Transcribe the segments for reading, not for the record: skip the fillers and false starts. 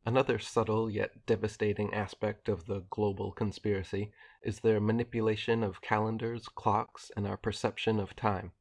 Another subtle yet devastating aspect of the global conspiracy is their manipulation of calendars, clocks, and our perception of time.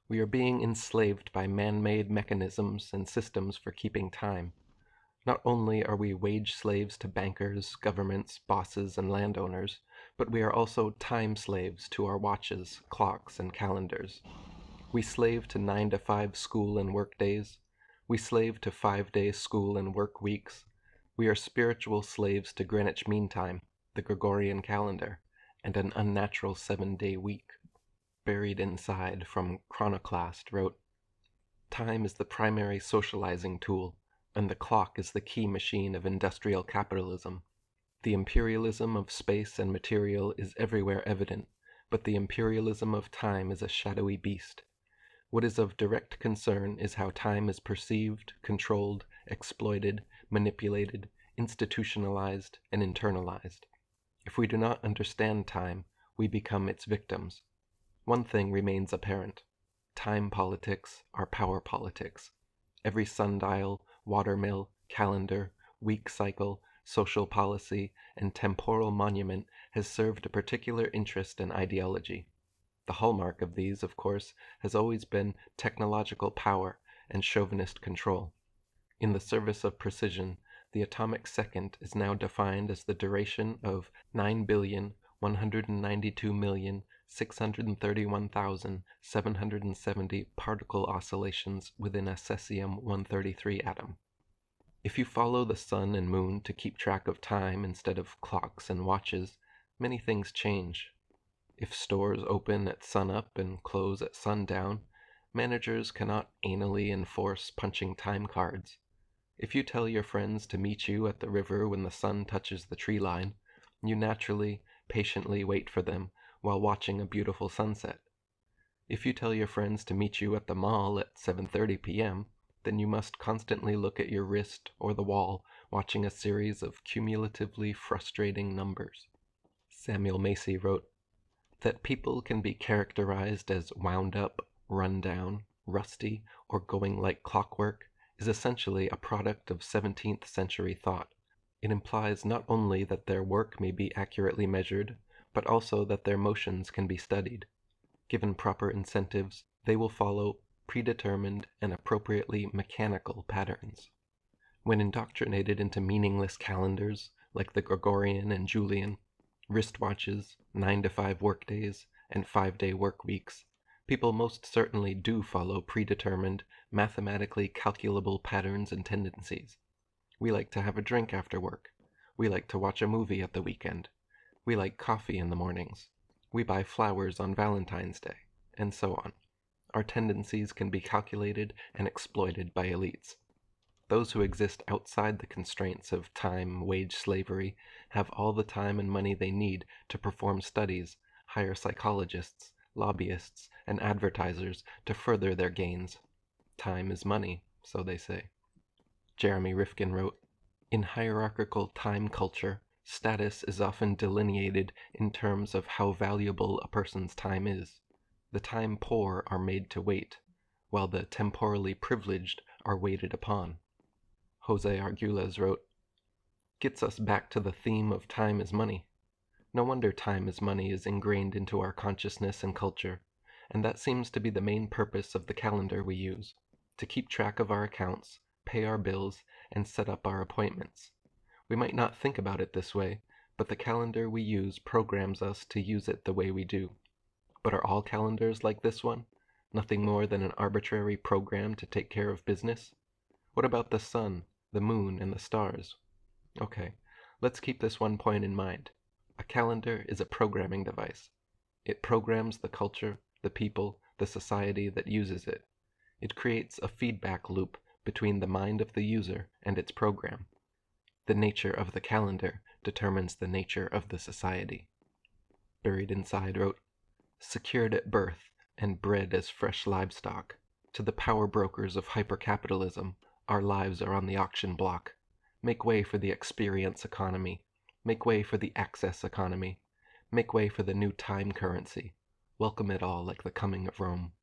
We are being enslaved by man-made mechanisms and systems for keeping time. Not only are we wage slaves to bankers, governments, bosses, and landowners, but we are also time slaves to our watches, clocks, and calendars. We slave to 9-to-5 school and work days. We slave to 5-day school and work weeks. We are spiritual slaves to Greenwich Mean Time, the Gregorian calendar, and an unnatural 7-day week. Buried Inside from Chronoclast wrote, "Time is the primary socializing tool, and the clock is the key machine of industrial capitalism. The imperialism of space and material is everywhere evident, but the imperialism of time is a shadowy beast. What is of direct concern is how time is perceived, controlled, exploited, manipulated, institutionalized, and internalized. If we do not understand time, we become its victims. One thing remains apparent. Time politics are power politics. Every sundial, watermill, calendar, week cycle, social policy, and temporal monument has served a particular interest and ideology. The hallmark of these, of course, has always been technological power and chauvinist control. In the service of precision, the atomic second is now defined as the duration of 9,192,631,770 particle oscillations within a cesium-133 atom. If you follow the sun and moon to keep track of time instead of clocks and watches, many things change. If stores open at sunup and close at sundown, managers cannot anally enforce punching time cards. If you tell your friends to meet you at the river when the sun touches the tree line, you naturally, patiently wait for them while watching a beautiful sunset. If you tell your friends to meet you at the mall at 7:30 p.m., then you must constantly look at your wrist or the wall, watching a series of cumulatively frustrating numbers. Samuel Macy wrote, "That people can be characterized as wound up, run down, rusty, or going like clockwork is essentially a product of 17th century thought. It implies not only that their work may be accurately measured, but also that their motions can be studied. Given proper incentives, they will follow predetermined and appropriately mechanical patterns. When indoctrinated into meaningless calendars, like the Gregorian and Julian, wristwatches, 9-to-5 workdays, and 5-day work weeks, people most certainly do follow predetermined, mathematically calculable patterns and tendencies. We like to have a drink after work. We like to watch a movie at the weekend. We like coffee in the mornings. We buy flowers on Valentine's Day, and so on. Our tendencies can be calculated and exploited by elites. Those who exist outside the constraints of time wage slavery have all the time and money they need to perform studies, hire psychologists, lobbyists, and advertisers to further their gains. Time is money, so they say." Jeremy Rifkin wrote, "In hierarchical time culture, status is often delineated in terms of how valuable a person's time is. The time poor are made to wait, while the temporally privileged are waited upon." Jose Arguelles wrote, "Gets us back to the theme of time is money. No wonder time is money is ingrained into our consciousness and culture, and that seems to be the main purpose of the calendar we use, to keep track of our accounts, pay our bills, and set up our appointments. We might not think about it this way, but the calendar we use programs us to use it the way we do. But are all calendars like this one? Nothing more than an arbitrary program to take care of business? What about the sun, the moon, and the stars? Okay, let's keep this one point in mind. A calendar is a programming device. It programs the culture, the people, the society that uses it. It creates a feedback loop between the mind of the user and its program. The nature of the calendar determines the nature of the society." Buried Inside wrote, "Secured at birth and bred as fresh livestock, to the power brokers of hypercapitalism, our lives are on the auction block. Make way for the experience economy. Make way for the access economy. Make way for the new time currency. Welcome it all like the coming of Rome."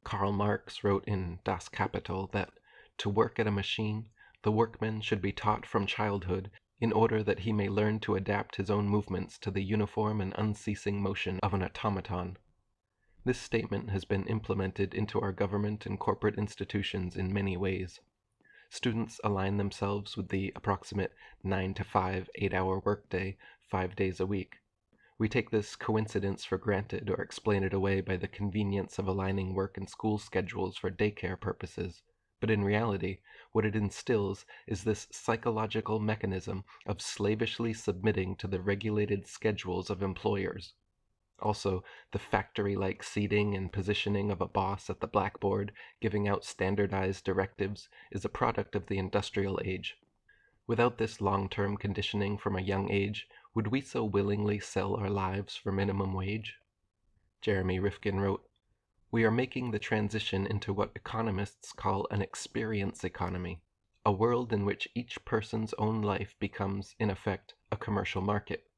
Karl Marx wrote in Das Kapital that to work at a machine, The workman should be taught from childhood in order that he may learn to adapt his own movements to the uniform and unceasing motion of an automaton. This statement has been implemented into our government and corporate institutions in many ways. Students align themselves with the approximate 9 to 5 8-hour workday 5 days a week. We take this coincidence for granted or explain it away by the convenience of aligning work and school schedules for daycare purposes. But in reality, what it instills is this psychological mechanism of slavishly submitting to the regulated schedules of employers. Also, the factory-like seating and positioning of a boss at the blackboard giving out standardized directives is a product of the industrial age. Without this long-term conditioning from a young age, would we so willingly sell our lives for minimum wage? Jeremy Rifkin wrote, "We are making the transition into what economists call an experience economy, a world in which each person's own life becomes, in effect, a commercial market.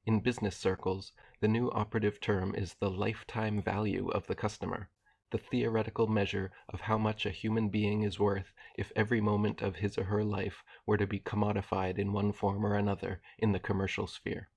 In business circles, the new operative term is the lifetime value of the customer, the theoretical measure of how much a human being is worth if every moment of his or her life were to be commodified in one form or another in the commercial sphere."